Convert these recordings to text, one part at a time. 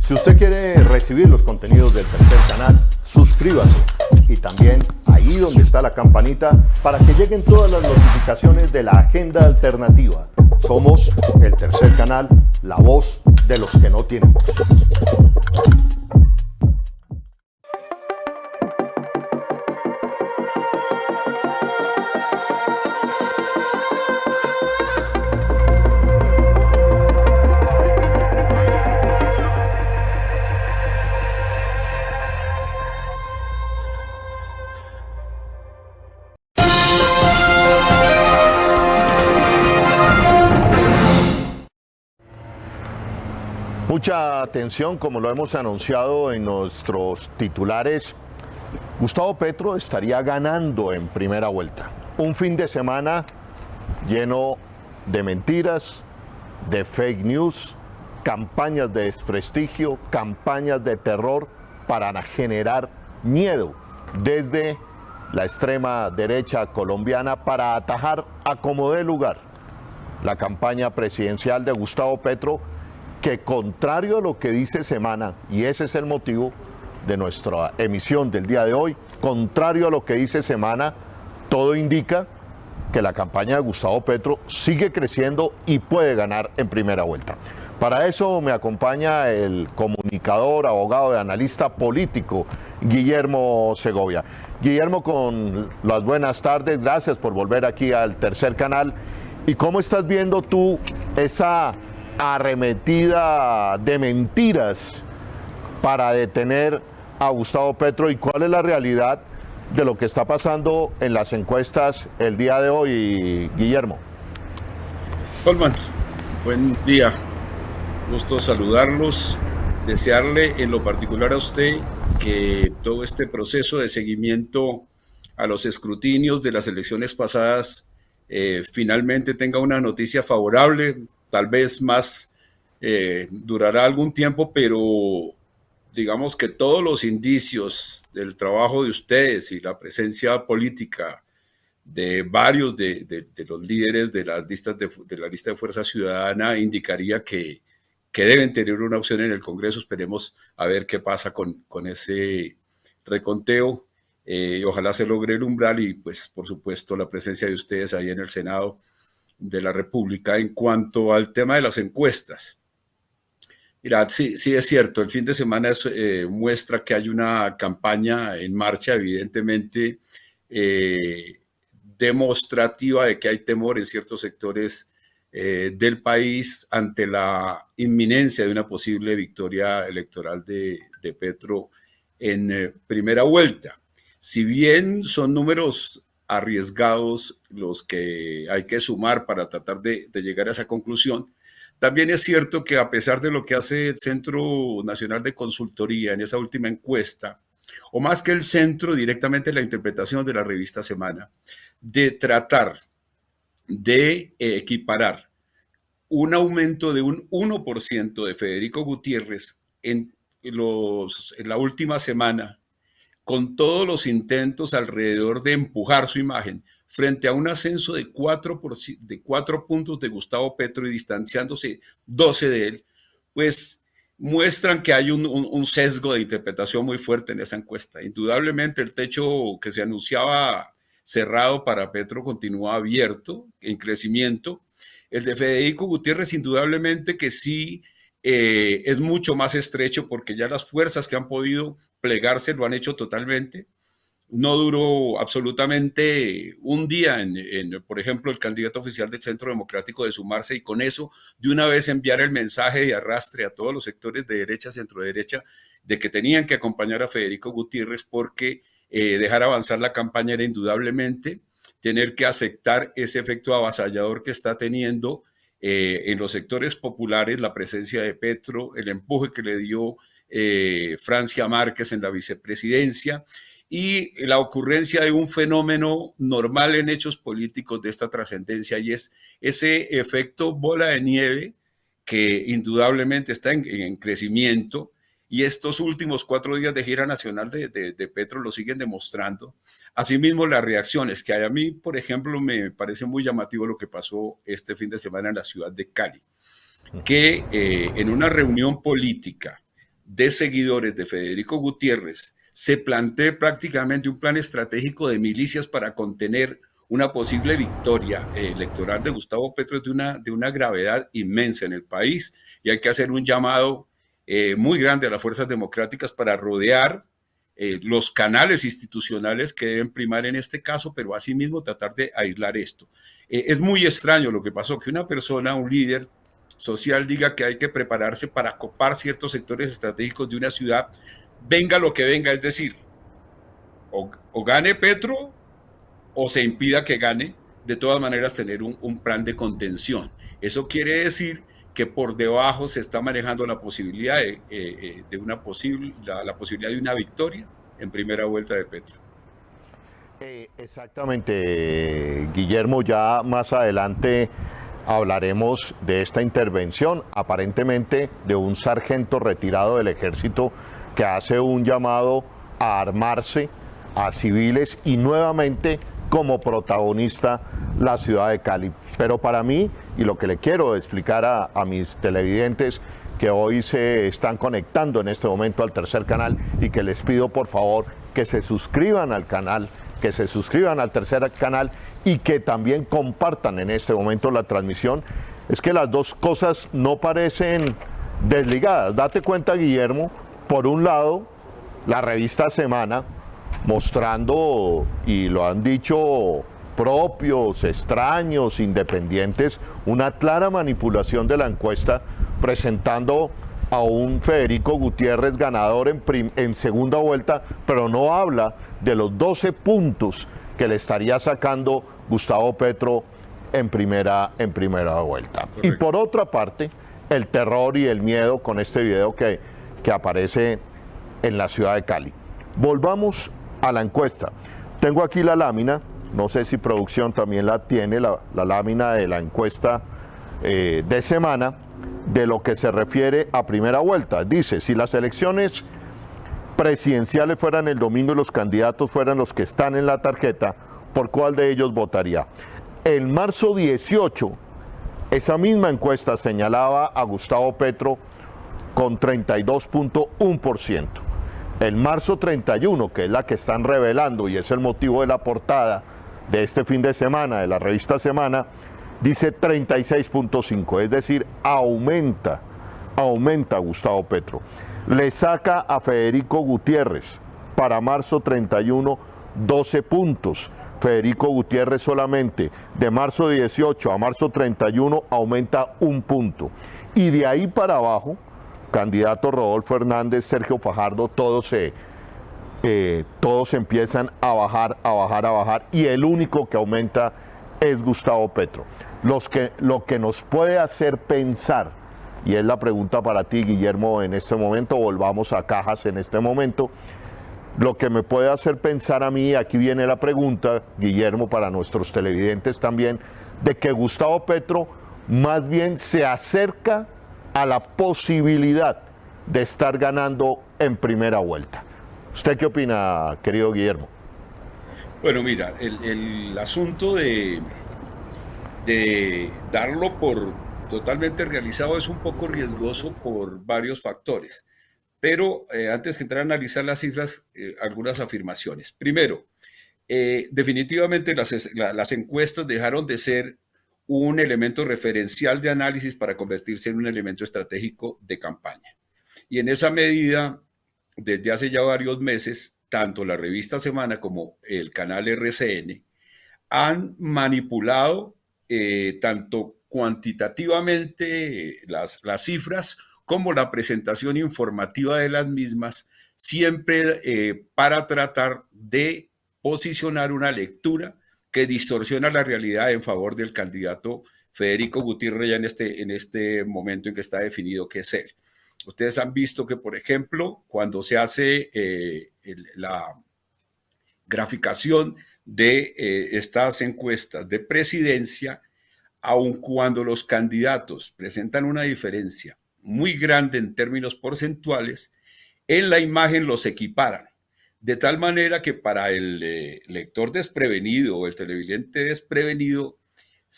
Si usted quiere recibir los contenidos del Tercer Canal, suscríbase y también ahí donde está la campanita para que lleguen todas las notificaciones de la agenda alternativa. Somos el Tercer Canal, la voz de los que no tienen voz. Mucha atención, como lo hemos anunciado en nuestros titulares, Gustavo Petro estaría ganando en primera vuelta. Un fin de semana lleno de mentiras, de fake news, campañas de desprestigio, campañas de terror para generar miedo desde la extrema derecha colombiana para atajar a como dé lugar la campaña presidencial de Gustavo Petro, que contrario a lo que dice Semana, y ese es el motivo de nuestra emisión del día de hoy, contrario a lo que dice Semana, todo indica que la campaña de Gustavo Petro sigue creciendo y puede ganar en primera vuelta. Para eso me acompaña el comunicador, abogado y analista político, Guillermo Segovia. Guillermo, con las buenas tardes, gracias por volver aquí al Tercer Canal. ¿Y cómo estás viendo tú esa arremetida de mentiras para detener a Gustavo Petro, y cuál es la realidad de lo que está pasando en las encuestas el día de hoy, Guillermo? Holman, buen día, gusto saludarlos, desearle en lo particular a usted que todo este proceso de seguimiento a los escrutinios de las elecciones pasadas finalmente tenga una noticia favorable. Tal vez más durará algún tiempo, pero digamos que todos los indicios del trabajo de ustedes y la presencia política de varios de los líderes de las listas de la lista de Fuerza Ciudadana indicaría que deben tener una opción en el Congreso. Esperemos a ver qué pasa con ese reconteo. Ojalá se logre el umbral y, pues, por supuesto, la presencia de ustedes ahí en el Senado de la República. En cuanto al tema de las encuestas, mirad, sí es cierto, el fin de semana muestra que hay una campaña en marcha, evidentemente demostrativa de que hay temor en ciertos sectores del país ante la inminencia de una posible victoria electoral de Petro en primera vuelta. Si bien son números arriesgados los que hay que sumar para tratar de llegar a esa conclusión, también es cierto que a pesar de lo que hace el Centro Nacional de Consultoría en esa última encuesta, o más que el centro, directamente la interpretación de la revista Semana, de tratar de equiparar un aumento de un 1% de Federico Gutiérrez en la última semana, con todos los intentos alrededor de empujar su imagen frente a un ascenso de 4 puntos de Gustavo Petro y distanciándose 12 de él, pues muestran que hay un sesgo de interpretación muy fuerte en esa encuesta. Indudablemente el techo que se anunciaba cerrado para Petro continúa abierto, en crecimiento. El de Federico Gutiérrez indudablemente que sí es mucho más estrecho, porque ya las fuerzas que han podido plegarse lo han hecho totalmente. No duró absolutamente un día por ejemplo, el candidato oficial del Centro Democrático de sumarse y con eso de una vez enviar el mensaje de arrastre a todos los sectores de derecha, centro derecha, de que tenían que acompañar a Federico Gutiérrez porque dejar avanzar la campaña era indudablemente tener que aceptar ese efecto avasallador que está teniendo en los sectores populares la presencia de Petro, el empuje que le dio Francia Márquez en la vicepresidencia y la ocurrencia de un fenómeno normal en hechos políticos de esta trascendencia, y es ese efecto bola de nieve que indudablemente está en crecimiento, y estos últimos 4 días de gira nacional de Petro lo siguen demostrando. Asimismo, las reacciones que hay. A mí, por ejemplo, me parece muy llamativo lo que pasó este fin de semana en la ciudad de Cali, que en una reunión política de seguidores de Federico Gutiérrez se plantee prácticamente un plan estratégico de milicias para contener una posible victoria electoral de Gustavo Petro es de una gravedad inmensa en el país, y hay que hacer un llamado muy grande a las fuerzas democráticas para rodear los canales institucionales que deben primar en este caso, pero asimismo tratar de aislar esto. Es muy extraño lo que pasó, que una persona, un líder social, diga que hay que prepararse para copar ciertos sectores estratégicos de una ciudad, venga lo que venga, es decir, o gane Petro o se impida que gane, de todas maneras tener un plan de contención. Eso quiere decir que por debajo se está manejando la posibilidad de una la posibilidad de una victoria en primera vuelta de Petro. Exactamente, Guillermo, ya más adelante hablaremos de esta intervención, aparentemente de un sargento retirado del ejército que hace un llamado a armarse a civiles y nuevamente como protagonista la ciudad de Cali. Pero para mí, y lo que le quiero explicar a mis televidentes que hoy se están conectando en este momento al tercer canal y que les pido por favor que se suscriban al canal, que se suscriban al tercer canal y que también compartan en este momento la transmisión, es que las dos cosas no parecen desligadas. Date cuenta, Guillermo, por un lado, la revista Semana mostrando, y lo han dicho propios, extraños, independientes, una clara manipulación de la encuesta, presentando a un Federico Gutiérrez ganador en segunda vuelta, pero no habla de los 12 puntos que le estaría sacando Gustavo Petro en primera vuelta. Correcto. Y por otra parte, el terror y el miedo con este video que aparece en la ciudad de Cali. Volvamos a la encuesta. Tengo aquí la lámina, no sé si producción también la tiene, la lámina de la encuesta de Semana, de lo que se refiere a primera vuelta. Dice, si las elecciones presidenciales fueran el domingo y los candidatos fueran los que están en la tarjeta, ¿por cuál de ellos votaría? En marzo 18, esa misma encuesta señalaba a Gustavo Petro con 32.1%. El marzo 31, que es la que están revelando y es el motivo de la portada de este fin de semana, de la revista Semana, dice 36.5, es decir, aumenta Gustavo Petro. Le saca a Federico Gutiérrez para marzo 31 12 puntos. Federico Gutiérrez solamente de marzo 18 a marzo 31 aumenta 1 punto. Y de ahí para abajo, candidato Rodolfo Hernández, Sergio Fajardo, todos empiezan a bajar, y el único que aumenta es Gustavo Petro. Lo que nos puede hacer pensar, y es la pregunta para ti, Guillermo, en este momento, volvamos a Cajas en este momento, lo que me puede hacer pensar a mí, aquí viene la pregunta, Guillermo, para nuestros televidentes también, de que Gustavo Petro más bien se acerca a la posibilidad de estar ganando en primera vuelta. ¿Usted qué opina, querido Guillermo? Bueno, mira, el asunto de darlo por totalmente realizado es un poco riesgoso por varios factores. Pero antes de entrar a analizar las cifras, algunas afirmaciones. Primero, definitivamente las encuestas dejaron de ser un elemento referencial de análisis para convertirse en un elemento estratégico de campaña. Y en esa medida, desde hace ya varios meses, tanto la revista Semana como el canal RCN han manipulado tanto cuantitativamente las cifras como la presentación informativa de las mismas, siempre para tratar de posicionar una lectura que distorsiona la realidad en favor del candidato Federico Gutiérrez ya en este momento en que está definido que es él. Ustedes han visto que, por ejemplo, cuando se hace la graficación de estas encuestas de presidencia, aun cuando los candidatos presentan una diferencia muy grande en términos porcentuales, en la imagen los equiparan. De tal manera que para el lector desprevenido o el televidente desprevenido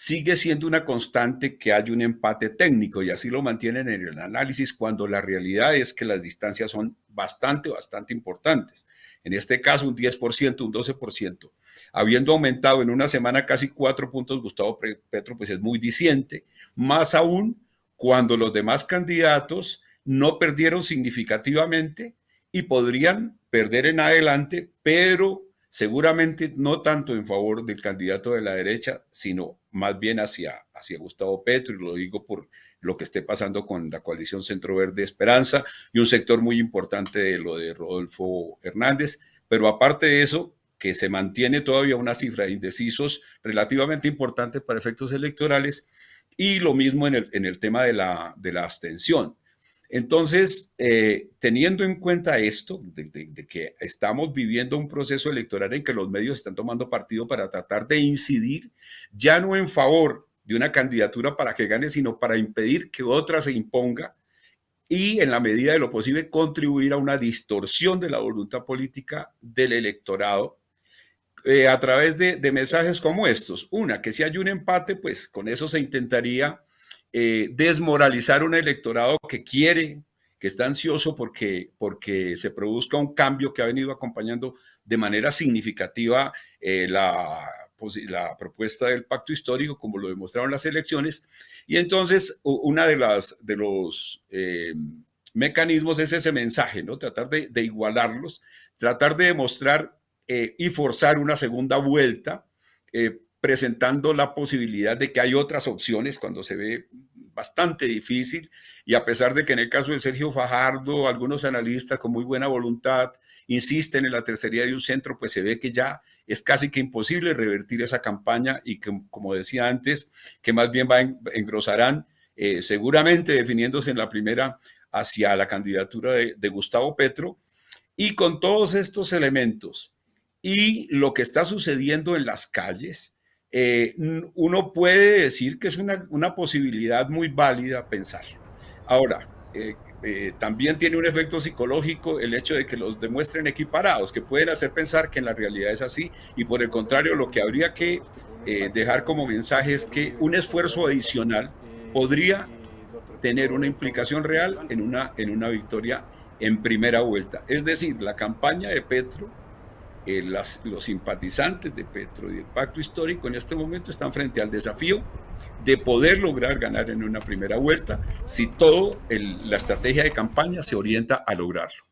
sigue siendo una constante que hay un empate técnico y así lo mantienen en el análisis cuando la realidad es que las distancias son bastante importantes. En este caso un 10%, un 12%. Habiendo aumentado en una semana casi 4 puntos, Gustavo Petro pues es muy diciente, más aún cuando los demás candidatos no perdieron significativamente y podrían perder en adelante, pero seguramente no tanto en favor del candidato de la derecha, sino más bien hacia Gustavo Petro, y lo digo por lo que esté pasando con la coalición Centro Verde Esperanza y un sector muy importante de lo de Rodolfo Hernández. Pero aparte de eso, que se mantiene todavía una cifra de indecisos relativamente importante para efectos electorales, y lo mismo en el tema de la abstención. Entonces, teniendo en cuenta esto, de que estamos viviendo un proceso electoral en que los medios están tomando partido para tratar de incidir, ya no en favor de una candidatura para que gane, sino para impedir que otra se imponga y, en la medida de lo posible, contribuir a una distorsión de la voluntad política del electorado a través de mensajes como estos. Una, que si hay un empate, pues con eso se intentaría desmoralizar un electorado que quiere, que está ansioso porque se produzca un cambio que ha venido acompañando de manera significativa la propuesta del pacto histórico, como lo demostraron las elecciones. Y entonces una de los mecanismos es ese mensaje, ¿no? Tratar de igualarlos, tratar de demostrar y forzar una segunda vuelta, presentando la posibilidad de que hay otras opciones cuando se ve bastante difícil, y a pesar de que en el caso de Sergio Fajardo, algunos analistas con muy buena voluntad insisten en la tercería de un centro, pues se ve que ya es casi que imposible revertir esa campaña y que, como decía antes, que más bien engrosarán, seguramente definiéndose en la primera hacia la candidatura de Gustavo Petro. Y con todos estos elementos y lo que está sucediendo en las calles, uno puede decir que es una posibilidad muy válida pensar. Ahora, también tiene un efecto psicológico el hecho de que los demuestren equiparados, que pueden hacer pensar que en la realidad es así, y por el contrario, lo que habría que dejar como mensaje es que un esfuerzo adicional podría tener una implicación real en una victoria en primera vuelta. Es decir, la campaña de Petro, los simpatizantes de Petro y del pacto histórico en este momento están frente al desafío de poder lograr ganar en una primera vuelta si toda la estrategia de campaña se orienta a lograrlo.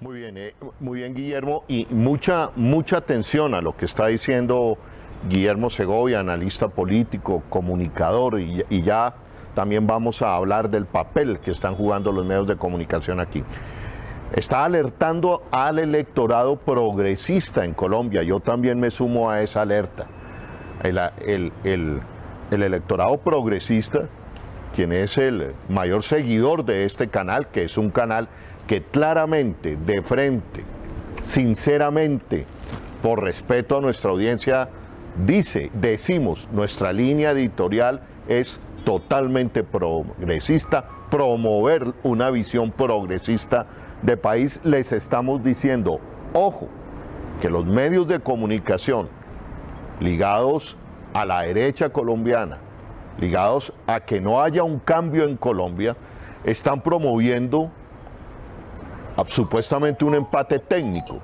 Muy bien, Guillermo, y mucha atención a lo que está diciendo Guillermo Segovia, analista político, comunicador, y ya también vamos a hablar del papel que están jugando los medios de comunicación aquí. Está alertando al electorado progresista en Colombia. Yo también me sumo a esa alerta. El electorado progresista, quien es el mayor seguidor de este canal, que es un canal que claramente, de frente, sinceramente, por respeto a nuestra audiencia, decimos, nuestra línea editorial es totalmente progresista, promover una visión progresista de país. Les estamos diciendo, ojo, que los medios de comunicación ligados a la derecha colombiana, ligados a que no haya un cambio en Colombia, están promoviendo supuestamente un empate técnico.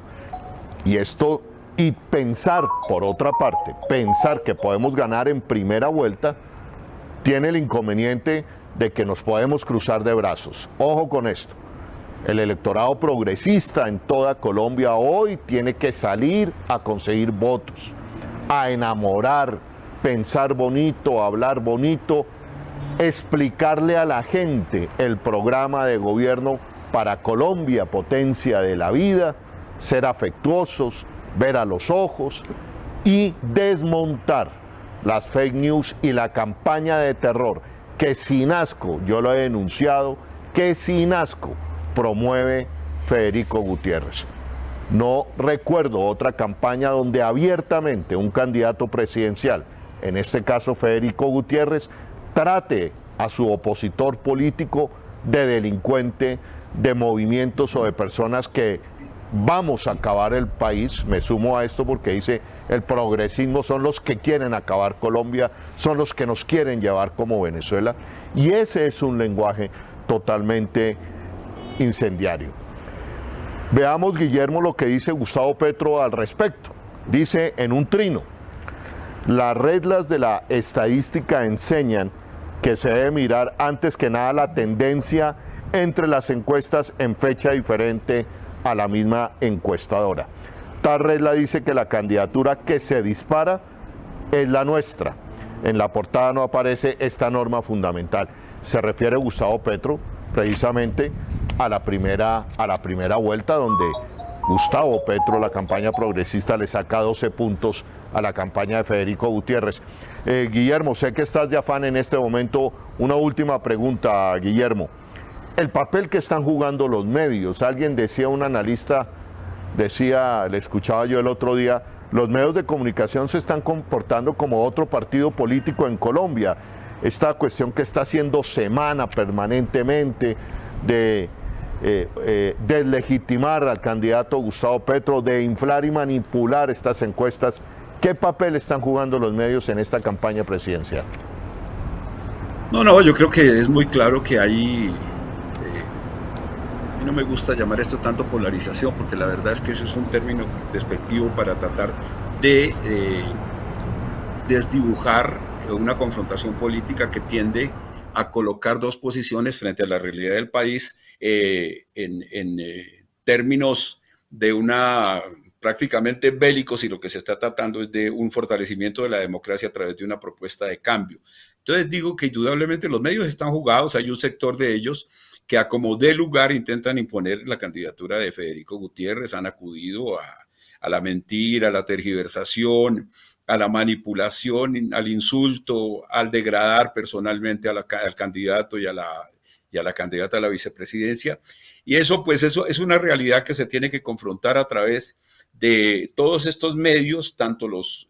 Y pensar, por otra parte, pensar que podemos ganar en primera vuelta, tiene el inconveniente de que nos podemos cruzar de brazos. Ojo con esto. El electorado progresista en toda Colombia hoy tiene que salir a conseguir votos, a enamorar, pensar bonito, hablar bonito, explicarle a la gente el programa de gobierno para Colombia, potencia de la vida, ser afectuosos, ver a los ojos y desmontar las fake news y la campaña de terror que sin asco, yo lo he denunciado, que sin asco promueve Federico Gutiérrez. No recuerdo otra campaña donde abiertamente un candidato presidencial, en este caso Federico Gutiérrez, trate a su opositor político de delincuente, de movimientos o de personas que vamos a acabar el país. Me sumo a esto porque dice el progresismo son los que quieren acabar Colombia, son los que nos quieren llevar como Venezuela, y ese es un lenguaje totalmente incendiario. Veamos, Guillermo, lo que dice Gustavo Petro al respecto. Dice en un trino: las reglas de la estadística enseñan que se debe mirar antes que nada la tendencia entre las encuestas en fecha diferente a la misma encuestadora. Tal regla dice que la candidatura que se dispara es la nuestra. En la portada no aparece esta norma fundamental. Se refiere Gustavo Petro precisamente a la primera vuelta, donde Gustavo Petro, la campaña progresista, le saca 12 puntos a la campaña de Federico Gutiérrez. Guillermo, sé que estás de afán en este momento. Una última pregunta, Guillermo. El papel que están jugando los medios. Alguien decía, un analista decía, le escuchaba yo el otro día, los medios de comunicación se están comportando como otro partido político en Colombia. Esta cuestión que está haciendo semana permanentemente de deslegitimar al candidato Gustavo Petro, de inflar y manipular estas encuestas. ¿Qué papel están jugando los medios en esta campaña presidencial? No, yo creo que es muy claro que hay, a mí no me gusta llamar esto tanto polarización, porque la verdad es que eso es un término despectivo para tratar de desdibujar una confrontación política que tiende a colocar dos posiciones frente a la realidad del país en términos de una prácticamente bélicos, y lo que se está tratando es de un fortalecimiento de la democracia a través de una propuesta de cambio. Entonces digo que indudablemente los medios están jugados, hay un sector de ellos que a como dé lugar intentan imponer la candidatura de Federico Gutiérrez, han acudido a la mentira, a la tergiversación, a la manipulación, al insulto, al degradar personalmente al candidato y a la candidata a la vicepresidencia. Y eso, pues, eso es una realidad que se tiene que confrontar a través de todos estos medios, tanto los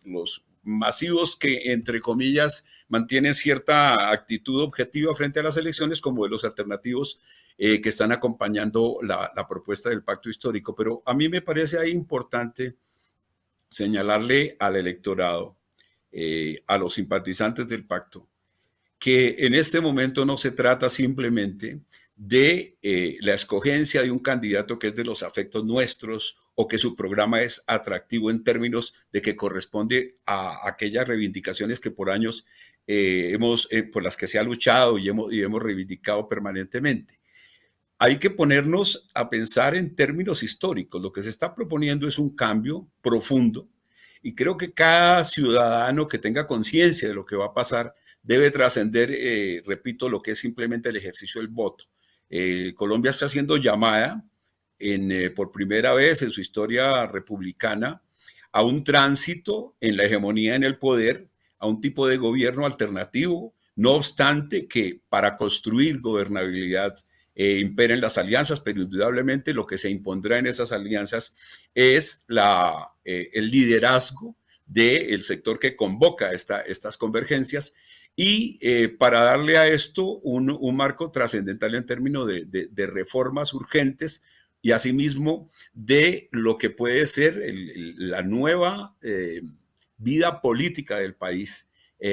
masivos que, entre comillas, mantienen cierta actitud objetiva frente a las elecciones, como de los alternativos que están acompañando la propuesta del pacto histórico. Pero a mí me parece ahí importante señalarle al electorado, a los simpatizantes del pacto, que en este momento no se trata simplemente de la escogencia de un candidato que es de los afectos nuestros o que su programa es atractivo en términos de que corresponde a aquellas reivindicaciones que por años por las que se ha luchado y hemos reivindicado permanentemente. Hay que ponernos a pensar en términos históricos. Lo que se está proponiendo es un cambio profundo, y creo que cada ciudadano que tenga conciencia de lo que va a pasar debe trascender, repito, lo que es simplemente el ejercicio del voto. Colombia está siendo llamada por primera vez en su historia republicana a un tránsito en la hegemonía en el poder, a un tipo de gobierno alternativo, no obstante que para construir gobernabilidad imperen las alianzas, pero indudablemente lo que se impondrá en esas alianzas es el liderazgo del sector que convoca estas convergencias, y para darle a esto un marco trascendental en términos de reformas urgentes, y asimismo de lo que puede ser la nueva vida política del país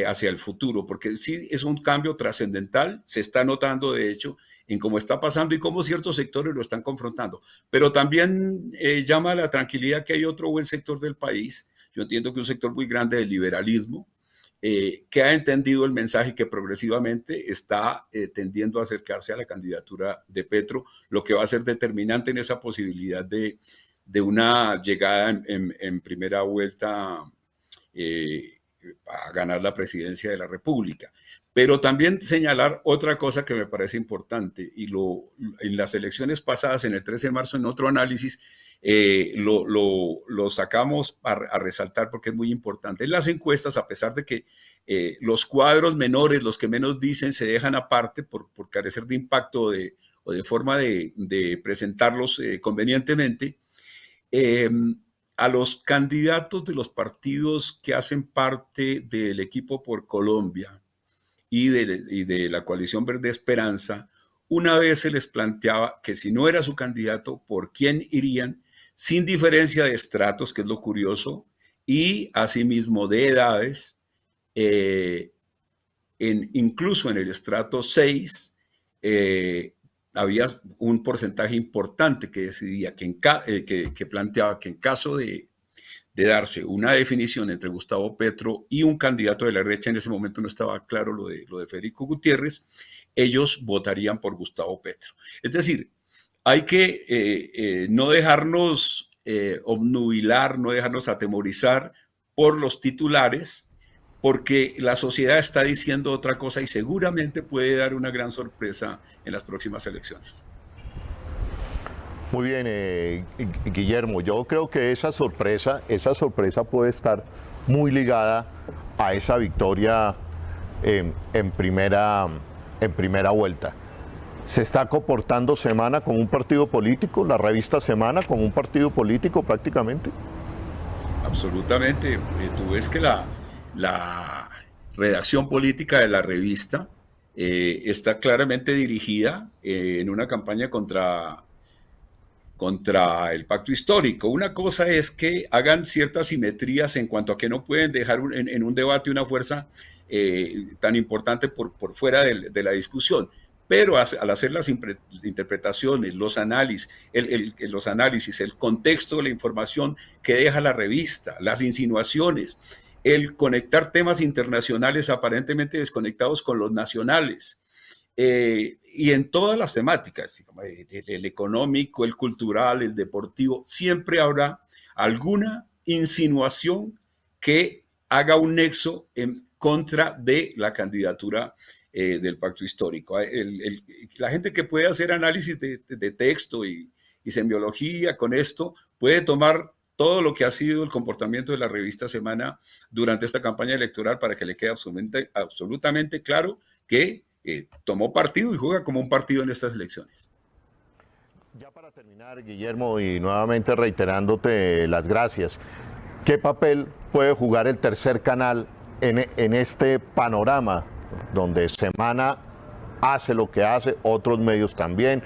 hacia el futuro, porque sí es un cambio trascendental, se está notando de hecho en cómo está pasando y cómo ciertos sectores lo están confrontando, pero también llama a la tranquilidad que hay otro buen sector del país. Yo entiendo que un sector muy grande del liberalismo, que ha entendido el mensaje, que progresivamente está tendiendo a acercarse a la candidatura de Petro, lo que va a ser determinante en esa posibilidad de una llegada en primera vuelta a ganar la presidencia de la República. Pero también señalar otra cosa que me parece importante, y en las elecciones pasadas, en el 13 de marzo, en otro análisis, lo sacamos a resaltar porque es muy importante. En las encuestas, a pesar de que los cuadros menores, los que menos dicen, se dejan aparte por carecer de impacto o de forma de presentarlos convenientemente, a los candidatos de los partidos que hacen parte del equipo por Colombia y de la coalición Verde Esperanza, una vez se les planteaba que si no era su candidato, ¿por quién irían? sin diferencia de estratos, que es lo curioso, y asimismo de edades, incluso en el estrato 6, había un porcentaje importante que decidía que planteaba que en caso de darse una definición entre Gustavo Petro y un candidato de la derecha, en ese momento no estaba claro lo de Federico Gutiérrez, ellos votarían por Gustavo Petro. Es decir, hay que no dejarnos obnubilar, no dejarnos atemorizar por los titulares, porque la sociedad está diciendo otra cosa y seguramente puede dar una gran sorpresa en las próximas elecciones. Muy bien, Guillermo, yo creo que esa sorpresa puede estar muy ligada a esa victoria en primera vuelta. ¿Se está comportando Semana como un partido político, la revista Semana como un partido político prácticamente? Absolutamente. Tú ves que la redacción política de la revista está claramente dirigida en una campaña contra el pacto histórico. Una cosa es que hagan ciertas simetrías en cuanto a que no pueden dejar en un debate una fuerza tan importante por fuera de la discusión. Pero al hacer las interpretaciones, los análisis, el contexto de la información que deja la revista, las insinuaciones, el conectar temas internacionales aparentemente desconectados con los nacionales, y en todas las temáticas, el económico, el cultural, el deportivo, siempre habrá alguna insinuación que haga un nexo en contra de la candidatura del pacto histórico. La gente que puede hacer análisis de texto y semiología con esto puede tomar todo lo que ha sido el comportamiento de la revista Semana durante esta campaña electoral para que le quede absolutamente claro que tomó partido y juega como un partido en estas elecciones. Ya para terminar, Guillermo, y nuevamente reiterándote las gracias, ¿qué papel puede jugar el tercer canal en este panorama donde Semana hace lo que hace, otros medios también?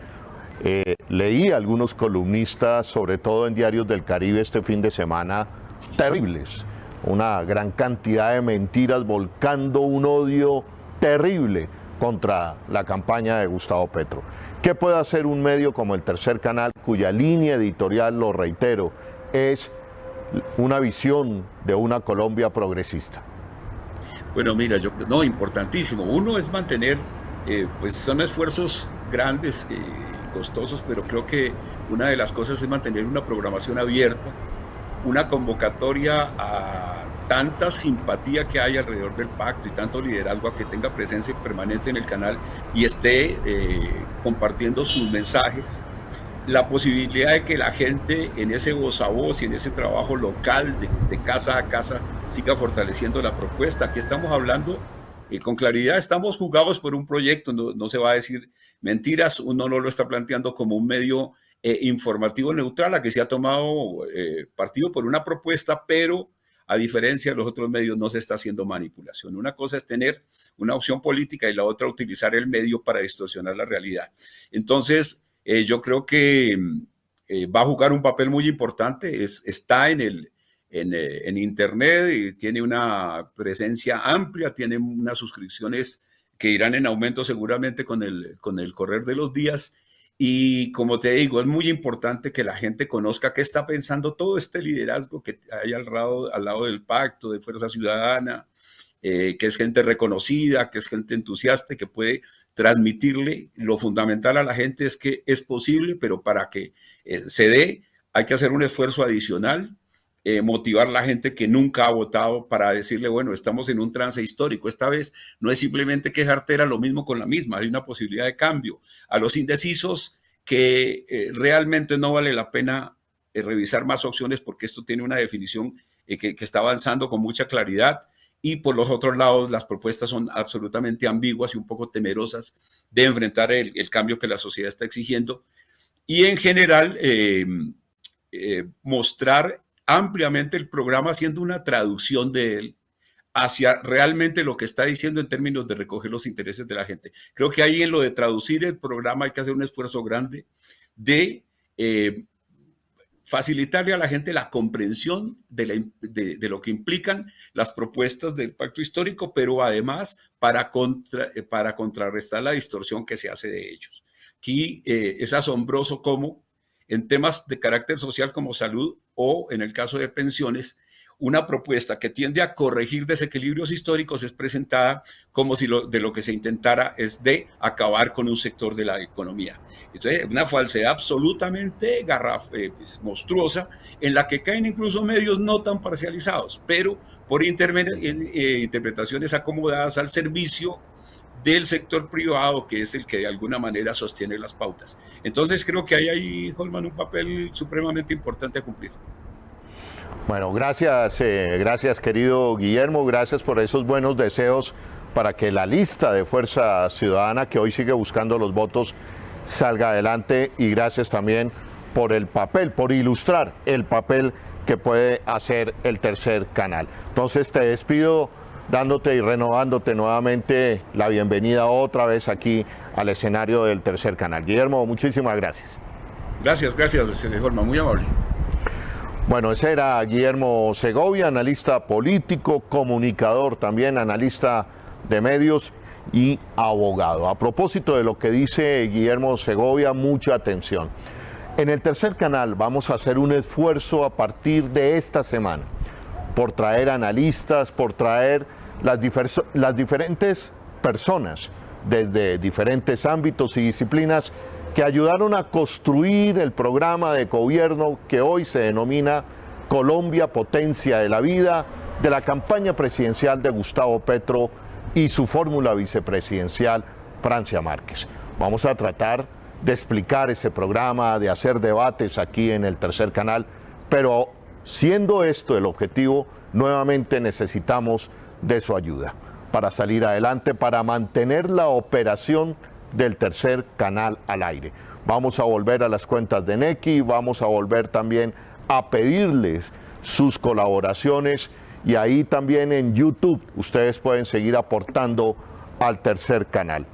Leí algunos columnistas, sobre todo en diarios del Caribe este fin de semana, terribles, una gran cantidad de mentiras, volcando un odio terrible contra la campaña de Gustavo Petro. ¿Qué puede hacer un medio como el Tercer Canal, cuya línea editorial, lo reitero, es una visión de una Colombia progresista? Bueno, mira, importantísimo. Uno es mantener, pues son esfuerzos grandes, costosos, pero creo que una de las cosas es mantener una programación abierta, una convocatoria a tanta simpatía que hay alrededor del pacto y tanto liderazgo a que tenga presencia permanente en el canal y esté compartiendo sus mensajes. La posibilidad de que la gente en ese voz a voz y en ese trabajo local de casa a casa siga fortaleciendo la propuesta. Aquí estamos hablando con claridad, estamos jugados por un proyecto, no se va a decir mentiras, uno no lo está planteando como un medio informativo neutral, a que se ha tomado partido por una propuesta, pero a diferencia de los otros medios no se está haciendo manipulación. Una cosa es tener una opción política y la otra utilizar el medio para distorsionar la realidad. Entonces, yo creo que va a jugar un papel muy importante, está en Internet y tiene una presencia amplia, tiene unas suscripciones que irán en aumento seguramente con el correr de los días. Y como te digo, es muy importante que la gente conozca qué está pensando todo este liderazgo que hay al lado del pacto de Fuerza Ciudadana, que es gente reconocida, que es gente entusiasta, que puede transmitirle. Lo fundamental a la gente es que es posible, pero para que se dé hay que hacer un esfuerzo adicional, motivar a la gente que nunca ha votado para decirle, bueno, estamos en un trance histórico. Esta vez no es simplemente que era lo mismo con la misma, hay una posibilidad de cambio. A los indecisos que realmente no vale la pena revisar más opciones porque esto tiene una definición que está avanzando con mucha claridad. Y por los otros lados, las propuestas son absolutamente ambiguas y un poco temerosas de enfrentar el cambio que la sociedad está exigiendo. Y en general, mostrar ampliamente el programa haciendo una traducción de él hacia realmente lo que está diciendo en términos de recoger los intereses de la gente. Creo que ahí en lo de traducir el programa hay que hacer un esfuerzo grande de facilitarle a la gente la comprensión de lo que implican las propuestas del pacto histórico, pero además para contrarrestar la distorsión que se hace de ellos. Aquí es asombroso cómo en temas de carácter social como salud o en el caso de pensiones, una propuesta que tiende a corregir desequilibrios históricos es presentada como si de lo que se intentara es de acabar con un sector de la economía. Entonces, una falsedad absolutamente monstruosa, en la que caen incluso medios no tan parcializados, pero por interpretaciones acomodadas al servicio del sector privado, que es el que de alguna manera sostiene las pautas. Entonces, creo que hay ahí, Holman, un papel supremamente importante a cumplir. Bueno, gracias querido Guillermo, gracias por esos buenos deseos para que la lista de Fuerza Ciudadana, que hoy sigue buscando los votos, salga adelante, y gracias también por el papel, por ilustrar el papel que puede hacer el tercer canal. Entonces te despido dándote y renovándote nuevamente la bienvenida otra vez aquí al escenario del tercer canal. Guillermo, muchísimas gracias. Gracias, señor Holman, muy amable. Bueno, ese era Guillermo Segovia, analista político, comunicador también, analista de medios y abogado. A propósito de lo que dice Guillermo Segovia, mucha atención. En el tercer canal vamos a hacer un esfuerzo a partir de esta semana por traer analistas, por traer las diferentes personas desde diferentes ámbitos y disciplinas que ayudaron a construir el programa de gobierno que hoy se denomina Colombia, Potencia de la Vida, de la campaña presidencial de Gustavo Petro y su fórmula vicepresidencial, Francia Márquez. Vamos a tratar de explicar ese programa, de hacer debates aquí en el tercer canal, pero siendo esto el objetivo, nuevamente necesitamos de su ayuda para salir adelante, para mantener la operación del tercer canal al aire. Vamos a volver a las cuentas de Nequi, vamos a volver también a pedirles sus colaboraciones, y ahí también en YouTube ustedes pueden seguir aportando al tercer canal.